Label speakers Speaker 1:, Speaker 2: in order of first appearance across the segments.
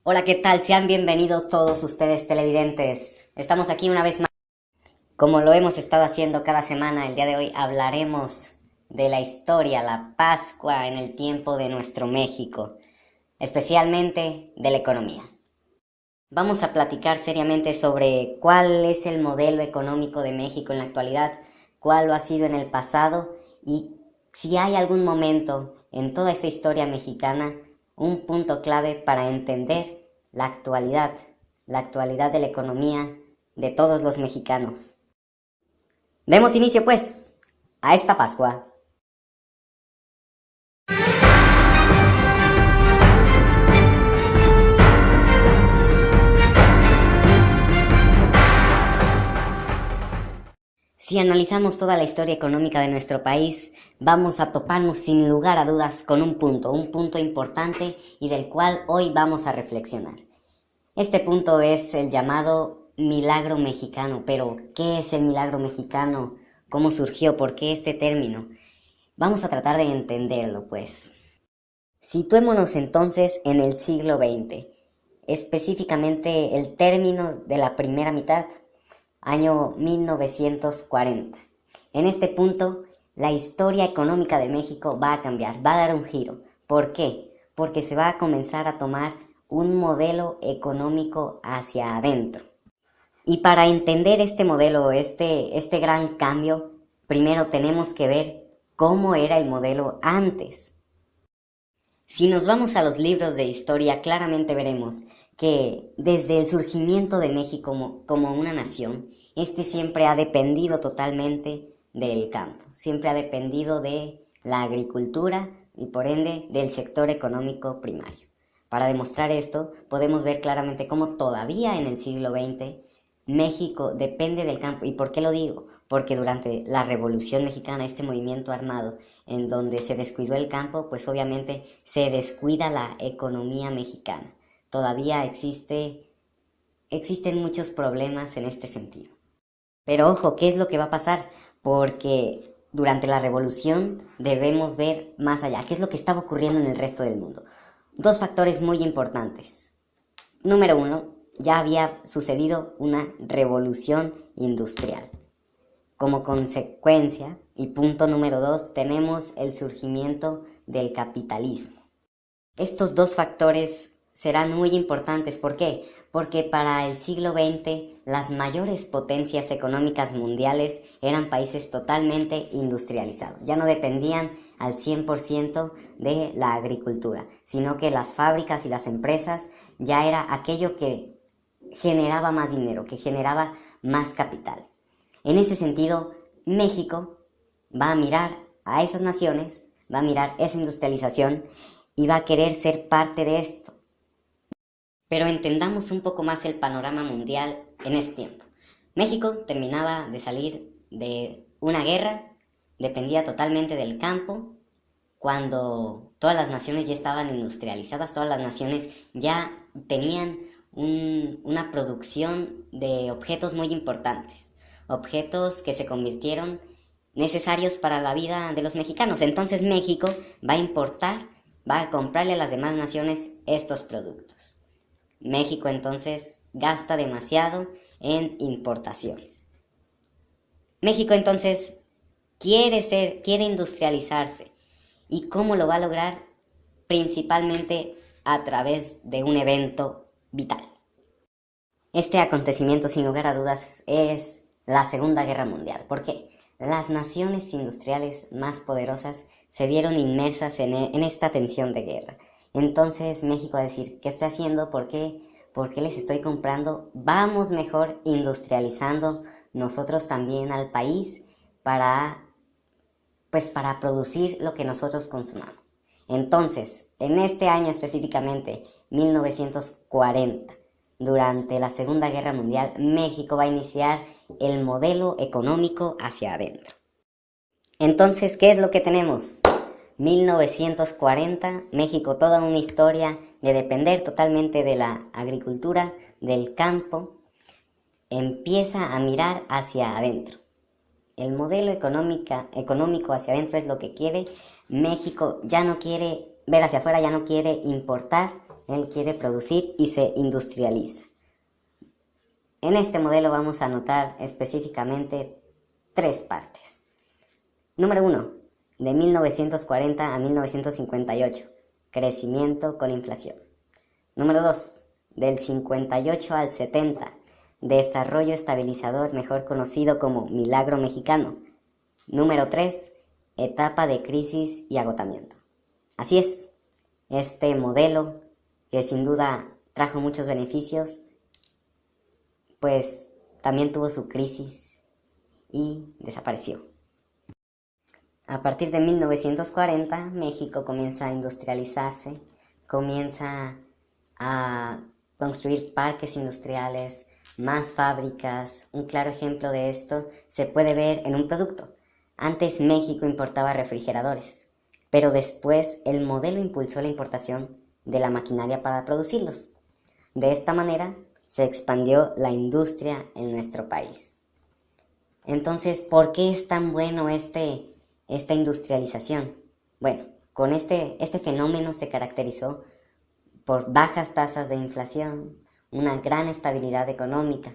Speaker 1: Hola, ¿qué tal? Sean bienvenidos todos ustedes televidentes. Estamos aquí una vez más. Como lo hemos estado haciendo cada semana, el día de hoy hablaremos de la historia, la Pascua en el tiempo de nuestro México, especialmente de la economía. Vamos a platicar seriamente sobre cuál es el modelo económico de México en la actualidad, cuál lo ha sido en el pasado y si hay algún momento en toda esta historia mexicana, un punto clave para entender la actualidad de la economía de todos los mexicanos. Demos inicio pues a esta Pascua. Si analizamos toda la historia económica de nuestro país, vamos a toparnos sin lugar a dudas con un punto importante y del cual hoy vamos a reflexionar. Este punto es el llamado milagro mexicano. Pero, ¿qué es el milagro mexicano? ¿Cómo surgió? ¿Por qué este término? Vamos a tratar de entenderlo, pues. Situémonos entonces en el siglo XX, específicamente el término de la primera mitad, año 1940. En este punto, la historia económica de México va a cambiar, va a dar un giro. ¿Por qué? Porque se va a comenzar a tomar un modelo económico hacia adentro. Y para entender este modelo, este gran cambio, primero tenemos que ver cómo era el modelo antes. Si nos vamos a los libros de historia, claramente veremos que desde el surgimiento de México como una nación, este siempre ha dependido totalmente del campo, siempre ha dependido de la agricultura y por ende del sector económico primario. Para demostrar esto, podemos ver claramente cómo todavía en el siglo XX México depende del campo. ¿Y por qué lo digo? Porque durante la Revolución Mexicana, este movimiento armado en donde se descuidó el campo, pues obviamente se descuida la economía mexicana. Todavía existen muchos problemas en este sentido. Pero ojo, ¿qué es lo que va a pasar? Porque durante la revolución debemos ver más allá, qué es lo que estaba ocurriendo en el resto del mundo. Dos factores muy importantes. Número uno, ya había sucedido una revolución industrial. Como consecuencia, y punto número dos, tenemos el surgimiento del capitalismo. Estos dos factores serán muy importantes. ¿Por qué? Porque para el siglo XX las mayores potencias económicas mundiales eran países totalmente industrializados. Ya no dependían al 100% de la agricultura, sino que las fábricas y las empresas ya era aquello que generaba más dinero, que generaba más capital. En ese sentido, México va a mirar a esas naciones, va a mirar esa industrialización y va a querer ser parte de esto. Pero entendamos un poco más el panorama mundial en ese tiempo. México terminaba de salir de una guerra, dependía totalmente del campo, cuando todas las naciones ya estaban industrializadas, todas las naciones ya tenían una producción de objetos muy importantes, objetos que se convirtieron necesarios para la vida de los mexicanos. Entonces México va a importar, va a comprarle a las demás naciones estos productos. México entonces gasta demasiado en importaciones. México entonces quiere industrializarse. ¿Y cómo lo va a lograr? Principalmente a través de un evento vital. Este acontecimiento, sin lugar a dudas, es la Segunda Guerra Mundial. ¿Por qué? Las naciones industriales más poderosas se vieron inmersas en esta tensión de guerra. Entonces México va a decir, ¿qué estoy haciendo? ¿Por qué? ¿Por qué les estoy comprando? Vamos mejor industrializando nosotros también al país para producir lo que nosotros consumamos. Entonces, en este año específicamente, 1940, durante la Segunda Guerra Mundial, México va a iniciar el modelo económico hacia adentro. Entonces, ¿qué es lo que tenemos? 1940, México, toda una historia de depender totalmente de la agricultura, del campo, empieza a mirar hacia adentro. El modelo económico hacia adentro es lo que quiere. México ya no quiere ver hacia afuera, ya no quiere importar, Él quiere producir y se industrializa. En este modelo vamos a notar específicamente tres partes. Número 1. De 1940 a 1958. Crecimiento con inflación. Número 2. Del 58 al 70. Desarrollo estabilizador, mejor conocido como milagro mexicano. Número 3. Etapa de crisis y agotamiento. Así es, este modelo, que sin duda trajo muchos beneficios, pues también tuvo su crisis y desapareció. A partir de 1940, México comienza a industrializarse, comienza a construir parques industriales, más fábricas. Un claro ejemplo de esto se puede ver en un producto. Antes México importaba refrigeradores, pero después el modelo impulsó la importación de la maquinaria para producirlos. De esta manera se expandió la industria en nuestro país. Entonces, ¿por qué es tan bueno esta industrialización? Bueno, con este fenómeno se caracterizó por bajas tasas de inflación, una gran estabilidad económica,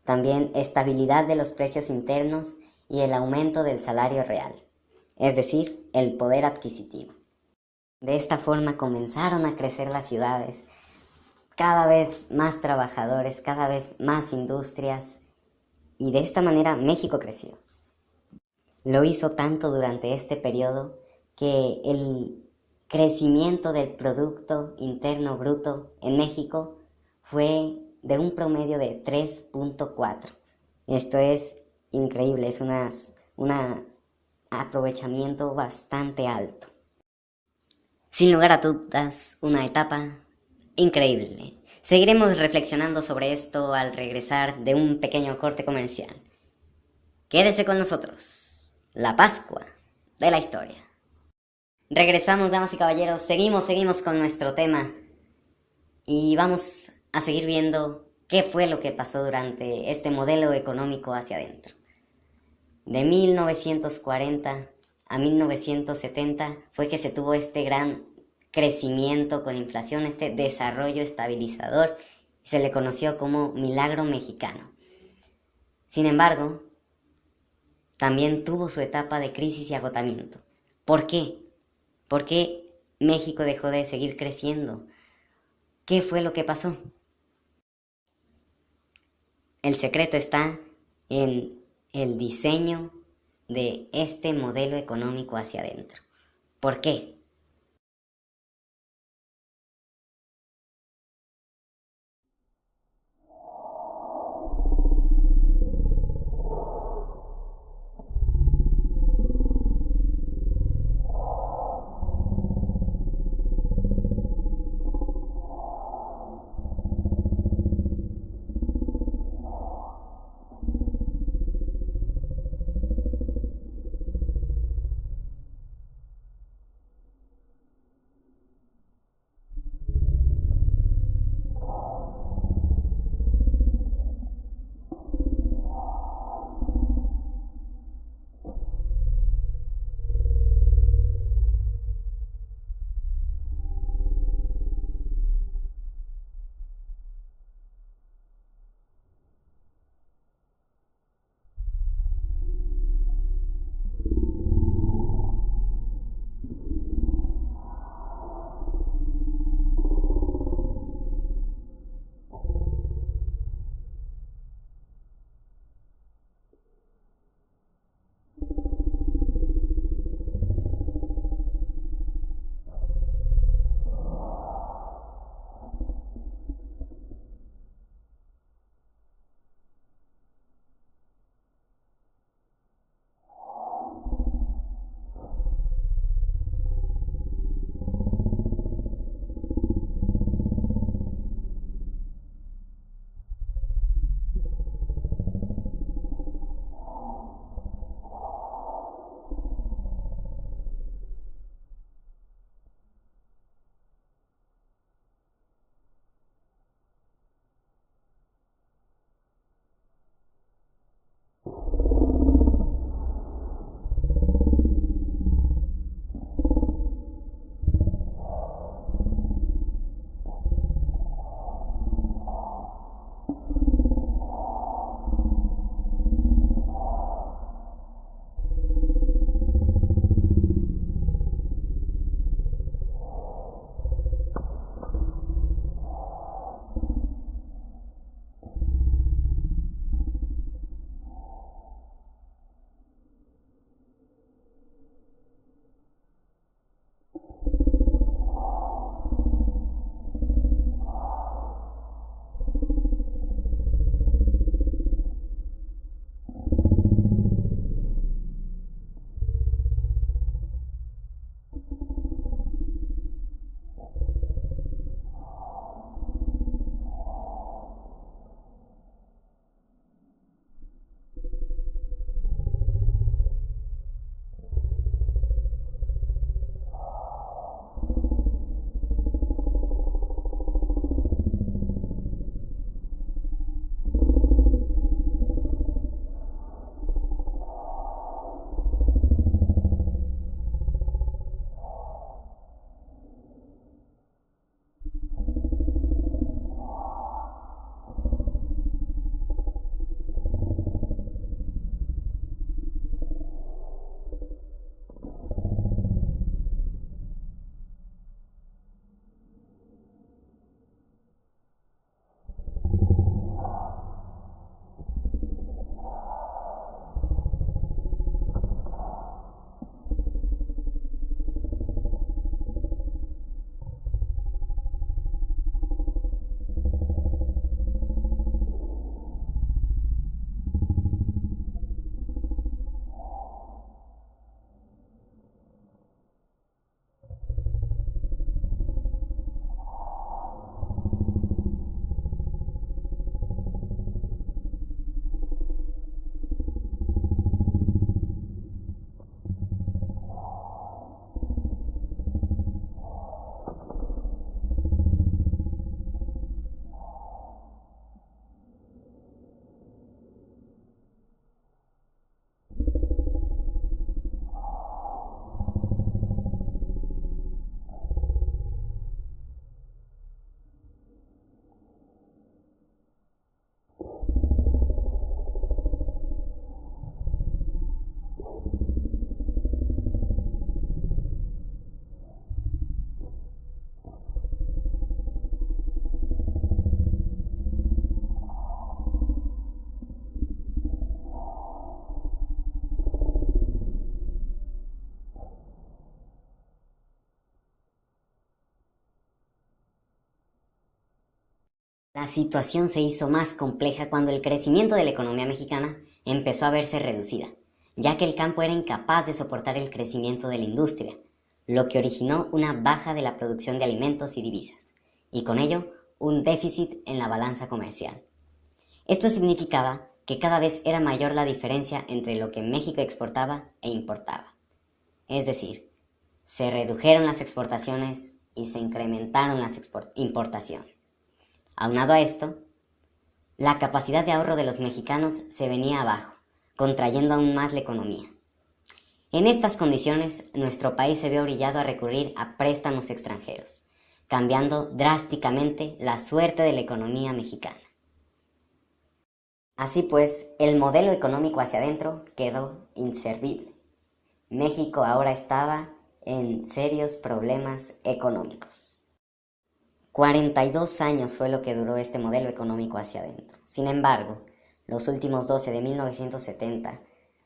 Speaker 1: también estabilidad de los precios internos y el aumento del salario real, es decir, el poder adquisitivo. De esta forma comenzaron a crecer las ciudades, cada vez más trabajadores, cada vez más industrias, y de esta manera México creció. Lo hizo tanto durante este periodo que el crecimiento del Producto Interno Bruto en México fue de un promedio de 3.4. Esto es increíble, es un aprovechamiento bastante alto. Sin lugar a dudas, una etapa increíble. Seguiremos reflexionando sobre esto al regresar de un pequeño corte comercial. Quédese con nosotros. La Pascua de la historia. Regresamos, damas y caballeros. Seguimos con nuestro tema. Y vamos a seguir viendo qué fue lo que pasó durante este modelo económico hacia adentro. De 1940 a 1970 fue que se tuvo este gran crecimiento con inflación, este desarrollo estabilizador, se le conoció como milagro mexicano. Sin embargo, también tuvo su etapa de crisis y agotamiento. ¿Por qué? ¿Por qué México dejó de seguir creciendo? ¿Qué fue lo que pasó? El secreto está en el diseño de este modelo económico hacia adentro. ¿Por qué? La situación se hizo más compleja cuando el crecimiento de la economía mexicana empezó a verse reducida, ya que el campo era incapaz de soportar el crecimiento de la industria, lo que originó una baja de la producción de alimentos y divisas, y con ello un déficit en la balanza comercial. Esto significaba que cada vez era mayor la diferencia entre lo que México exportaba e importaba. Es decir, se redujeron las exportaciones y se incrementaron las importaciones. Aunado a esto, la capacidad de ahorro de los mexicanos se venía abajo, contrayendo aún más la economía. En estas condiciones, nuestro país se vio orillado a recurrir a préstamos extranjeros, cambiando drásticamente la suerte de la economía mexicana. Así pues, el modelo económico hacia adentro quedó inservible. México ahora estaba en serios problemas económicos. 42 años fue lo que duró este modelo económico hacia adentro. Sin embargo, los últimos 12 de 1970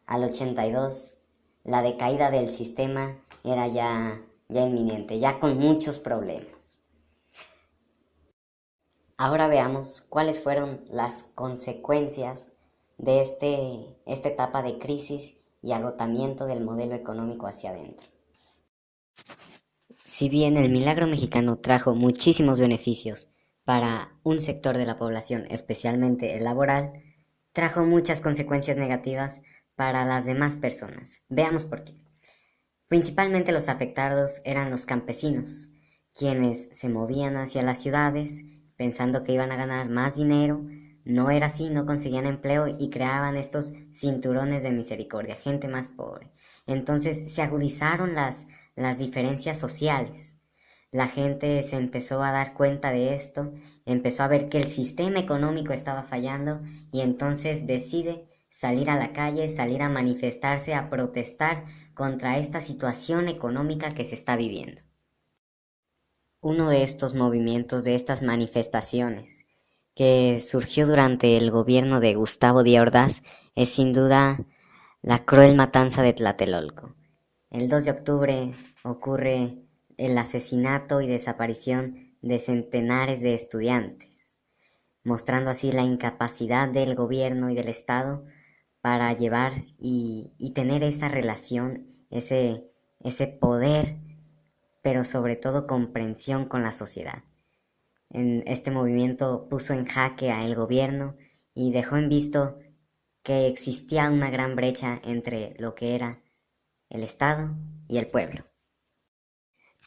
Speaker 1: al 82, la decaída del sistema era ya inminente, ya con muchos problemas. Ahora veamos cuáles fueron las consecuencias de esta etapa de crisis y agotamiento del modelo económico hacia adentro. Si bien el milagro mexicano trajo muchísimos beneficios para un sector de la población, especialmente el laboral, trajo muchas consecuencias negativas para las demás personas. Veamos por qué. Principalmente los afectados eran los campesinos, quienes se movían hacia las ciudades pensando que iban a ganar más dinero. No era así, no conseguían empleo y creaban estos cinturones de misericordia, gente más pobre. Entonces se agudizaron las diferencias sociales. La gente se empezó a dar cuenta de esto, empezó a ver que el sistema económico estaba fallando y entonces decide salir a la calle, salir a manifestarse, a protestar contra esta situación económica que se está viviendo. Uno de estos movimientos, de estas manifestaciones que surgió durante el gobierno de Gustavo Díaz Ordaz, es sin duda la cruel matanza de Tlatelolco. El 2 de octubre ocurre el asesinato y desaparición de centenares de estudiantes, mostrando así la incapacidad del gobierno y del Estado para llevar y tener esa relación, ese poder, pero sobre todo comprensión con la sociedad. Este movimiento puso en jaque al gobierno y dejó en visto que existía una gran brecha entre lo que era el Estado y el pueblo.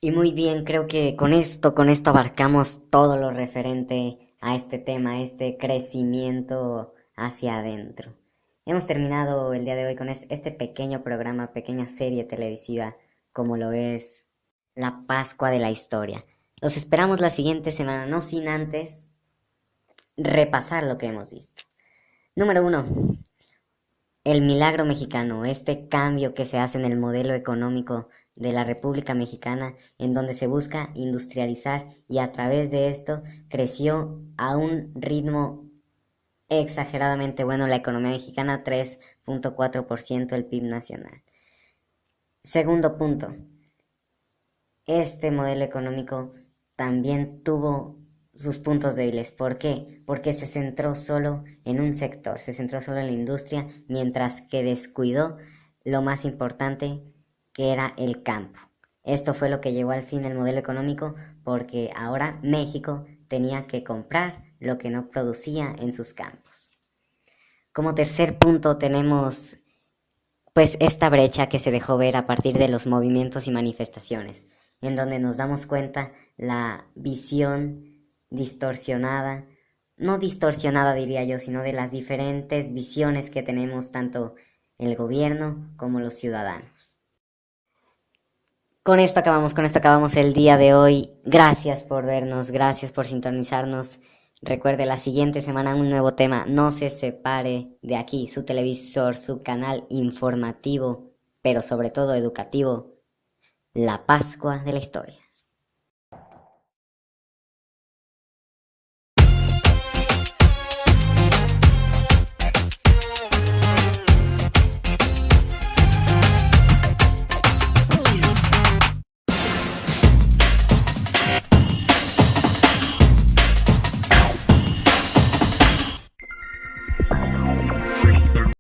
Speaker 1: Y muy bien, creo que con esto abarcamos todo lo referente a este tema, este crecimiento hacia adentro. Hemos terminado el día de hoy con este pequeño programa, pequeña serie televisiva, como lo es La Pascua de la Historia. Los esperamos la siguiente semana, no sin antes repasar lo que hemos visto. Número 1. El milagro mexicano, este cambio que se hace en el modelo económico de la República Mexicana, en donde se busca industrializar y a través de esto creció a un ritmo exageradamente bueno la economía mexicana, 3.4% del PIB nacional. Segundo punto, este modelo económico también tuvo sus puntos débiles. ¿Por qué? Porque se centró solo en un sector, se centró solo en la industria, mientras que descuidó lo más importante, que era el campo. Esto fue lo que llevó al fin el modelo económico, porque ahora México tenía que comprar lo que no producía en sus campos. Como tercer punto tenemos pues esta brecha que se dejó ver a partir de los movimientos y manifestaciones, en donde nos damos cuenta la visión distorsionada, no distorsionada diría yo, sino de las diferentes visiones que tenemos tanto el gobierno como los ciudadanos. Con esto acabamos el día de hoy. Gracias por vernos, gracias por sintonizarnos. Recuerde, la siguiente semana un nuevo tema. No se separe de aquí, su televisor, su canal informativo, pero sobre todo educativo, La Pascua de la Historia.